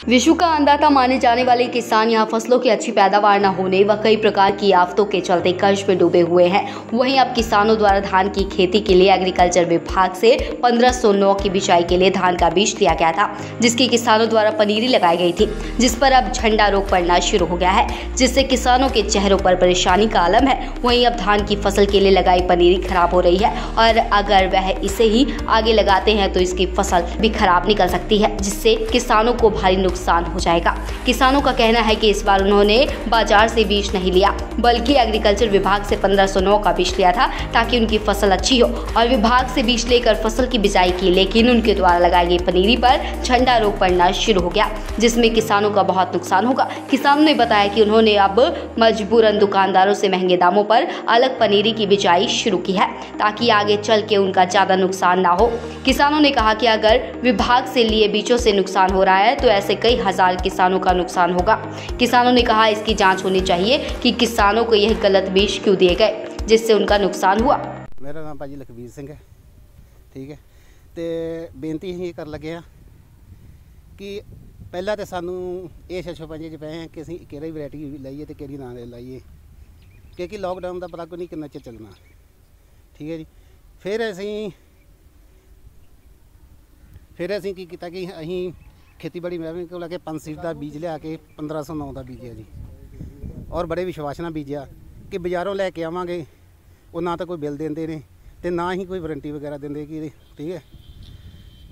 विश्व का अन्नदाता माने जाने वाले किसान यहां फसलों की अच्छी पैदावार न होने व कई प्रकार की आफतों के चलते कर्ज में डूबे हुए हैं। वहीं अब किसानों द्वारा धान की खेती के लिए एग्रीकल्चर विभाग से 1509 की बिजाई के लिए धान का बीज दिया गया था, जिसकी किसानों द्वारा पनीरी लगाई गई थी, जिस पर अब झंडा रोग पड़ना शुरू हो गया है, जिससे किसानों के चेहरों पर परेशानी का आलम है। वहीं अब धान की फसल के लिए लगाई पनीरी खराब हो रही है और अगर वह इसे ही आगे लगाते हैं तो इसकी फसल भी खराब निकल सकती है, जिससे किसानों को भारी नुकसान हो जाएगा। किसानों का कहना है कि इस बार उन्होंने बाजार से बीज नहीं लिया, बल्कि एग्रीकल्चर विभाग से 1509 का बीज लिया था ताकि उनकी फसल अच्छी हो, और विभाग से बीज लेकर फसल की बिजाई की, लेकिन उनके द्वारा लगाई गई पनीरी पर झंडा रोग पड़ना शुरू हो गया, जिसमें किसानों का बहुत नुकसान होगा। किसानों ने बताया कि उन्होंने अब मजबूरन दुकानदारों से महंगे दामों पर अलग पनीरी की बिजाई शुरू की है ताकि आगे चल के उनका ज्यादा नुकसान ना हो। किसानों ने कहा कि अगर विभाग से लिए बीजों से नुकसान हो रहा है तो ऐसे कई हजार किसानों का नुकसान होगा। किसानों ने कहा इसकी जांच होनी चाहिए कि किसानों को यह गलत बीज क्यों दिए गए जिससे उनका नुकसान हुआ। मेरा नाम भाजी लखबीर सिंह है, ठीक है। तो बेनती ही कर लगे हाँ कि पहला तो सानू ये छो पंजे च पे हैं कि असीं किहड़ी वैरायटी लाइए तो किहड़ी ना लाइए, क्योंकि लॉकडाउन का पता कोई नहीं किन्ना चिर चलना, ठीक है जी। फिर असीं की कीता कि असीं खेतीबाड़ी महकमे को लगे 5 सीट का बीज लिया के 1509 का बीजिया जी, और बड़े विश्वास नाल बीजिया कि बाजारों लैके आवांगे, वो ना तो कोई बिल देंदे ने ते ना ही कोई वारंटी वगैरह देंदे कि ठीक है।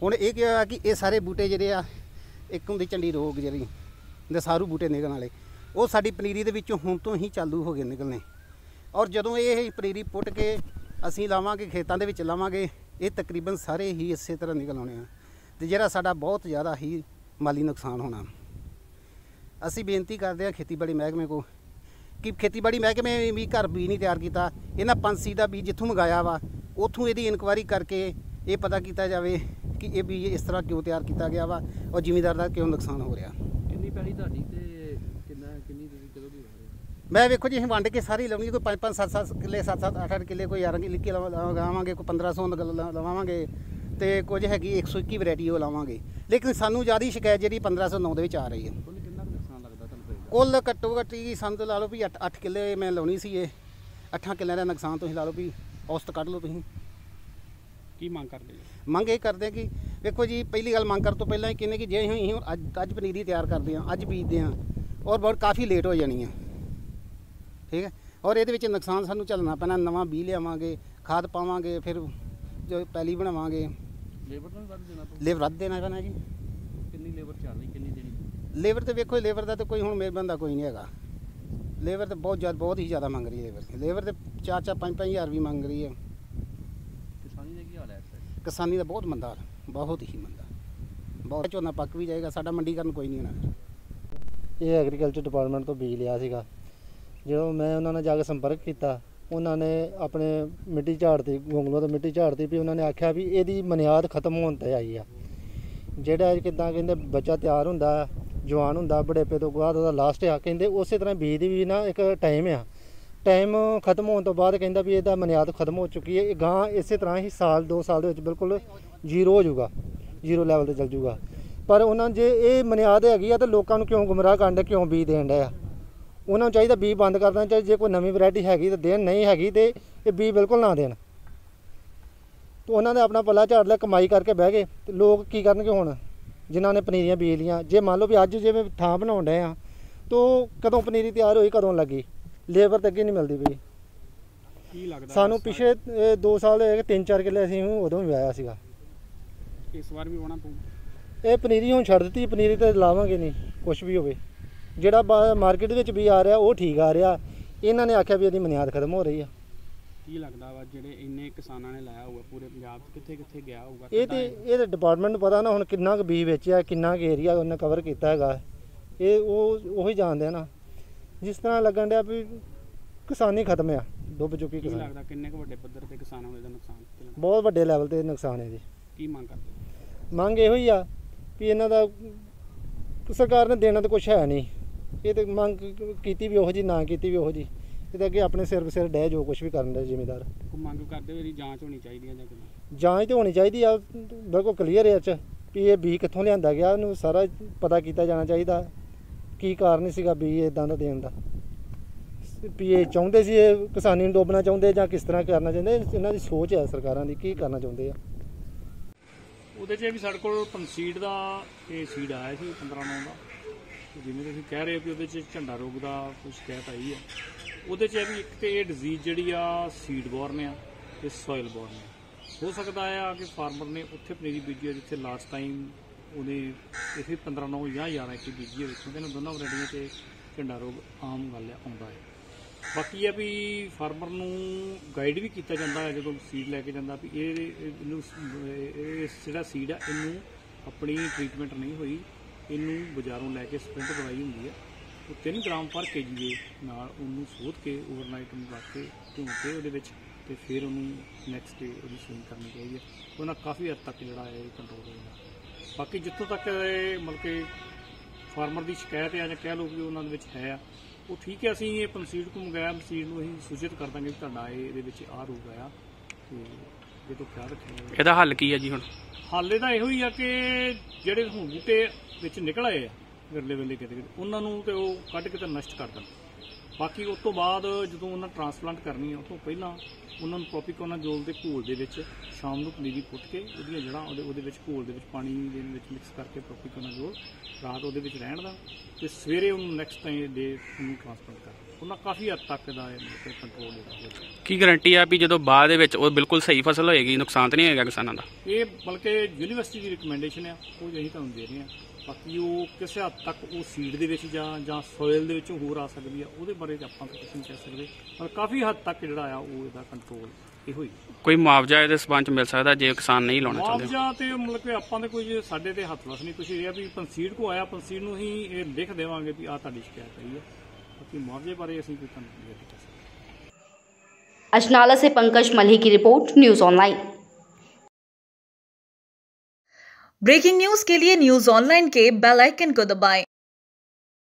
हुण ये क्या कि ये सारे बूटे जिहड़े आ, एक हुंदी झंडी रोग जिहड़ी दसारू बूटे निकलण वाले, वो साडी पनीरी दे विचों हुण तो ही चालू हो गए निकलने, और जदों ये पनीरी पुट के असीं लावांगे खेतां दे विच लावांगे, ये तकरीबन सारे ही इसे तरह निकल आने हैं, तो जिहड़ा साडा बहुत ज़्यादा ही माली नुकसान होना। असीं बेनती करते हैं खेतीबाड़ी महकमे को कि खेतीबाड़ी महकमे भी घर बीज नहीं तैयार किया, इन्हां 5 सीट का बीज जिथों मंगाया वा उत्थों इहदी इनकुआरी करके ये पता किया जाए कि ये बीज इस तरह क्यों तैयार किया गया वा और जिमीदार का क्यों नुकसान हो रहा। कितनी पैली तुहाडी ते कितनी कदों दी मैं वेखो जी असीं वंड के सारी लाउणी, कोई 5-5 7-7 किले 7-7 8-8 किले, कोई 11 किले लगावांगे, कोई 1500 लवावांगे, तो कुछ हैगी 121 वैरायटी वो लावांगे, लेकिन सानू ज़्यादा शिकायत जी 1509 दे विच आ रही है। कुल घट्टो घट्ट ही सानू तो ला लो भी 8 किले मैं लाउणी सी, 8 किले का नुकसान तुसीं ला लो भी औसत कढ़ लो। तुसीं की मांग करदे? मंग ये करते कि देखो जी, पहली गल मंग कर तो पहला ही कहने कि जे असीं अज पनीरी तैयार करते हैं, अज बीजते हैं और बहुत काफ़ी लेट हो जानी है, ठीक है। और ये नुकसान सानू झलना पैना, नवा बीज लियावांगे, खाद पावांगे, फिर जो पैली बनावांगे, लेबर वध देना पैना जी। कितनी लेबर चल रही, कितनी देनी? लेबर तो वेखो लेबर का तो कोई हुण मेरे बंदा कोई नहीं है, लेबर तो बहुत ही ज़्यादा मंग रही है। लेबर तो 4-4 5-5 हज़ार भी मंग रही है। किसानी का क्या हाल है? किसानी का बहुत मंदा, बहुत ही मंदा, बहुत झोना पक भी जाएगा, साडा मंडीकरण कोई नहीं होना। ये एग्रीकल्चर डिपार्टमेंट तो बीज लिया सीगा, जो मैं उन्होंने जाके संपर्क किया, उन्होंने अपने मिट्टी झाड़ती, गोंगलों तो मिट्टी झाड़ती भी, उन्होंने आख्या भी यदी मनियाद खत्म होने ते आई आ, जेड़ा किदां कहंदे बच्चा तैयार हुंदा जवान हुंदा बुढ़ेपे तो बाद उहदा लास्ट आ, कहंदे उस तरह बीज दी भी ना एक टाइम आ, टाइम खत्म होने तो बाद कहंदा भी इहदा मनियाद खत्म हो चुकी है, गां इस तरह ही साल 2 साल दे विच बिल्कुल जीरो हो जाऊगा, जीरो लैवल ते चल जूगा। पर उन्होंने जे ये मनियाद हैगी आ तो लोगों को क्यों गुमराह करन, क्यों बीज देन डे आ? उन्होंने चाहिए बीज बंद कर देना चाहिए, जे कोई नवी वैरायटी हैगी तो देन, नहीं हैगी तो ये बीज बिल्कुल ना देन। तो उन्होंने अपना पल्ला झाड़ लिया, कमाई करके बह गए, तो लोग की करनगे हुण जिन्हों ने पनीरियां बीज लियां? जे मान लो भी अज जिवें थां बनाउण डए आ तो कदों पनीरी तैयार होई, कदों लगी, लेबर तो अगे नहीं मिलती पई। सानू पिछले 2 साल होए 3-4 किले असीं उदों भी वाया सीगा, इस बार भी होना पਊ। ये पनीरी हुण छड्ड दित्ती, पनीरी तो लावांगे नहीं कुछ भी होवे, जिहड़ा मार्केट विच भी आ रहा वो ठीक आ रहा, इन्हां ने आख्या भी इहदी मनियाद खत्म हो रही है। की लगदा वा जिहड़े इन्ने किसानां ने लाया होगा पूरे पंजाब कित्थे कित्थे गया होगा? ये तो डिपार्टमेंट नूं पता ना हुण किन्ना क बीज वेचिआ, किन्ना क एरिया उन्हें कवर किया हैगा, ये ਉਹੀ जाणदे आ ना। जिस तरह लगन दिया भी किसानी खत्म आ, डुੱਬ चुकी किसान। लगदा किन्ने क वड्डे पੱਧਰ ते किसानां ਨੂੰ ਇਹਦਾ ਨੁਕਸਾਨ? बहुत वड्डे लैवल ते नुकसान है जी। की मांग करदे? ਮੰਗ ਇਹੋ ਹੀ ਆ ਵੀ ਇਹਨਾਂ ਦਾ सरकार ने देना तो कुछ है नहीं, ये तो मंग की भी ओहो जी, ना की भी ओहो जी, ये अगे अपने सिर डे जो कुछ भी कर रहे जिमीदार। मंग करते जांच होनी चाहिए, जांच तो होनी चाहिए बिल्कुल क्लीयर है, ਵੀ ਇਹ ਬੀਜ ਕਿੱਥੋਂ ਲਿਆਂਦਾ ਗਿਆ, ਉਹਨੂੰ ਸਾਰਾ ਪਤਾ ਕੀਤਾ ਜਾਣਾ ਚਾਹੀਦਾ। ਕੀ ਕਾਰਨ ਸੀਗਾ ਬੀਜ ਇੱਦਾਂ ਦਾ ਦੇਣ ਦਾ, ਵੀ ਇਹ ਚਾਹੁੰਦੇ ਸੀ ਇਹ ਕਿਸਾਨੀ ਨੂੰ ਡੋਬਣਾ ਚਾਹੁੰਦੇ ਜਾਂ ਕਿਸ ਤਰ੍ਹਾਂ ਕਰਨਾ ਚਾਹੁੰਦੇ, ਇਹਨਾਂ ਦੀ ਸੋਚ ਹੈ ਸਰਕਾਰਾਂ ਦੀ ਕੀ ਕਰਨਾ ਚਾਹੁੰਦੇ ਆ। ਉਹਦੇ 'ਚ ਵੀ ਸਾਡੇ ਕੋਲ ਪੰਸੀਡ ਦਾ ਇਹ ਸੀਡ ਆਇਆ ਸੀ 15/9 ਦਾ, ਜਿਵੇਂ ਤੁਸੀਂ ਕਹਿ ਰਹੇ ਹੋ ਕਿ ਉਹਦੇ 'ਚ ਝੰਡਾ ਰੋਗ ਦਾ ਕੁਝ ਸ਼ਿਕਾਇਤ ਆਈ ਹੈ। ਉਹਦੇ 'ਚ ਵੀ ਇੱਕ ਤਾਂ ਇਹ ਡਿਜ਼ੀਜ਼ ਜਿਹੜੀ ਆ ਸੀਡ ਬੋਰਨ ਆ ਤੇ ਸੋਇਲ ਬੋਰਨ ਆ। ਹੋ ਸਕਦਾ ਆ ਕਿ ਫਾਰਮਰ ਨੇ ਉੱਥੇ ਪਨੀਰੀ ਬੀਜੀ ਹੈ ਜਿੱਥੇ ਲਾਸਟ ਟਾਈਮ ਉਹਨੇ ਇੱਥੇ 15/9 ਜਾਂ 11 ਬੀਜੀ ਹੋਈ, ਕਿਉਂਕਿ ਇਹਨਾਂ ਦੋਨਾਂ ਵੈਰਾਈਟੀਆਂ 'ਚ ਝੰਡਾ ਰੋਗ ਆਮ ਗੱਲ ਆਉਂਦਾ ਹੈ। ਬਾਕੀ ਆ ਵੀ ਫਾਰਮਰ ਨੂੰ ਗਾਈਡ ਵੀ ਕੀਤਾ ਜਾਂਦਾ ਹੈ ਜਦੋਂ ਸੀਡ ਲੈ ਕੇ ਜਾਂਦਾ ਵੀ ਇਹਨੂੰ ਜਿਹੜਾ ਸੀਡ ਆ ਇਹਨੂੰ ਆਪਣੀ ਟ੍ਰੀਟਮੈਂਟ ਨਹੀਂ ਹੋਈ, ਇਹਨੂੰ ਬਾਜ਼ਾਰੋਂ ਲੈ ਕੇ ਸਪ੍ਰਿੰਟ ਦਵਾਈ ਹੁੰਦੀ ਹੈ ਉਹ 3 ਗ੍ਰਾਮ ਪਰ kg ਦੇ ਨਾਲ ਉਹਨੂੰ ਸੋਧ ਕੇ ਓਵਰਨਾਈਟ ਉਹਨੂੰ ਰੱਖ ਕੇ ਧੋ ਕੇ ਉਹਦੇ ਵਿੱਚ ਤੇ ਫਿਰ ਉਹਨੂੰ ਨੈਕਸਟ ਡੇ ਉਹਦੀ ਸਵਿੰਗ ਕਰਨੀ ਚਾਹੀਦੀ ਹੈ। ਉਹਨਾਂ ਕਾਫੀ ਹੱਦ ਤੱਕ ਜਿਹੜਾ ਹੈ ਇਹ ਕੰਟਰੋਲ ਹੋ ਜਾਂਦਾ। ਬਾਕੀ ਜਿੱਥੋਂ ਤੱਕ ਮਤਲਬ ਕਿ ਫਾਰਮਰ ਦੀ ਸ਼ਿਕਾਇਤ ਹੈ ਜਾਂ ਕਹਿ ਲਓ ਕਿ ਉਹਨਾਂ ਦੇ ਵਿੱਚ ਹੈ ਉਹ ਠੀਕ ਹੈ। ਅਸੀਂ ਇਹ ਪੰਸੀਡ ਨੂੰ ਮੰਗਾਇਆ, ਪੰਸੀਡ ਨੂੰ ਅਸੀਂ ਸੂਚਿਤ ਕਰ ਦਾਂਗੇ ਕਿ ਤੁਹਾਡਾ ਇਹਦੇ ਵਿੱਚ ਆਹ ਰੋਗ ਆਇਆ ਤੇ ਇਹ ਤੋਂ ਖਿਆਲ ਰੱਖਿਆ। ਇਹਦਾ ਹੱਲ ਕੀ ਹੈ ਜੀ? ਹੁਣ ਹਾਲੇ ਤਾਂ ਇਹੋ ਹੀ ਆ ਕਿ ਜਿਹੜੇ ਹੁਣ ਬੂਟੇ ਵਿੱਚ ਨਿਕਲ ਆਏ ਆ ਵਿਰਲੇ ਵੇਲੇ ਕਿਤੇ ਉਹਨਾਂ ਨੂੰ ਤੇ ਉਹ ਕੱਢ ਕੇ ਤਾਂ ਨਸ਼ਟ ਕਰ ਦੇਣ। ਬਾਕੀ ਉਸ ਤੋਂ ਬਾਅਦ ਜਦੋਂ ਉਹਨਾਂ ਟਰਾਂਸਪਲਾਂਟ ਕਰਨੀ ਆ ਉਸ ਤੋਂ ਪਹਿਲਾਂ ਉਹਨਾਂ ਨੂੰ ਪ੍ਰੋਪੀਕੋਨਾਜ਼ੋਲ ਦੇ ਘੋਲ ਦੇ ਵਿੱਚ ਸ਼ਾਮ ਨੂੰ ਪਨੀਰੀ ਪੁੱਟ ਕੇ ਉਹਦੀਆਂ ਜੜ੍ਹਾਂ ਉਹਦੇ ਵਿੱਚ ਘੋਲ ਦੇ ਵਿੱਚ ਪਾਣੀ ਦੇ ਵਿੱਚ ਮਿਕਸ ਕਰਕੇ ਪ੍ਰੋਪੀਕੋਨਾਜ਼ੋਲ ਰਾਤ ਉਹਦੇ ਵਿੱਚ ਰਹਿਣ ਦਾ ਤੇ ਸਵੇਰੇ ਉਹਨੂੰ ਨੈਕਸਟ ਟਾਈਮ ਦੇ ਉਹਨੂੰ ਟਰਾਂਸਪਲਾਂਟ ਕਰ ਉਹਨਾਂ ਕਾਫੀ ਹੱਦ ਤੱਕ ਦਾ ਕੰਟਰੋਲ ਜਿਹੜਾ। ਕੀ ਗਾਰੰਟੀ ਆ ਵੀ ਜਦੋਂ ਬਾਅਦ ਦੇ ਵਿੱਚ ਉਹ ਬਿਲਕੁਲ ਸਹੀ ਫਸਲ ਹੋਏਗੀ, ਨੁਕਸਾਨ ਤਾਂ ਨਹੀਂ ਹੋਏਗਾ ਕਿਸਾਨਾਂ ਦਾ? ਇਹ ਬਲਕਿ ਯੂਨੀਵਰਸਿਟੀ ਦੀ ਰਿਕਮੈਂਡੇਸ਼ਨ ਆ, ਉਹ ਅਸੀਂ ਤੁਹਾਨੂੰ ਦੇ ਰਹੇ ਹਾਂ। ਬਾਕੀ ਉਹ ਕਿਸੇ ਹੱਦ ਤੱਕ ਉਹ ਸੀਡ ਦੇ ਵਿੱਚ ਜਾਂ ਸੋਇਲ ਦੇ ਵਿੱਚ ਹੋਰ ਆ ਸਕਦੀ ਆ, ਉਹਦੇ ਬਾਰੇ ਆਪਾਂ ਕੁਝ ਨਹੀਂ ਕਹਿ ਸਕਦੇ, ਪਰ ਕਾਫੀ ਹੱਦ ਤੱਕ ਜਿਹੜਾ ਆ ਉਹ ਇਹਦਾ ਕੰਟਰੋਲ ਇਹੋ ਹੀ। ਕੋਈ ਮੁਆਵਜ਼ਾ ਇਹਦੇ ਸਬੰਧ ਚ ਮਿਲ ਸਕਦਾ ਜੇ ਕਿਸਾਨ ਨਹੀਂ ਲਾਉਣਾ ਚਾਹੁੰਦੇ? ਮੁਆਵਜ਼ਾ ਤੇ ਮਤਲਬ ਕਿ ਆਪਾਂ ਦੇ ਕੋਈ ਸਾਡੇ ਤੇ ਹੱਥ ਵਸ ਨਹੀਂ ਕੁਛ ਇਹ ਆ ਵੀ ਪੰਸੀਡ ਕੋ ਆਇਆ, ਪੰਸੀਡ ਨੂੰ ਹੀ ਇਹ ਲਿਖ ਦੇਵਾਂਗੇ ਵੀ ਆਹ ਤੁਹਾਡੀ ਸ਼ਿਕਾਇਤ ਆਈ ਹੈ। ਬਾਕੀ ਮੁਆਵਜ਼ੇ ਬਾਰੇ ਅਸੀਂ ਕੋਈ ਤੁਹਾਨੂੰ ਨਹੀਂ ਕਹਿ ਸਕਦੇ। अजनाला से पंकज मल्ही की रिपोर्ट, न्यूज ऑनलाइन। ब्रेकिंग न्यूज के लिए न्यूज ऑनलाइन के बेल आइकन को दबाएं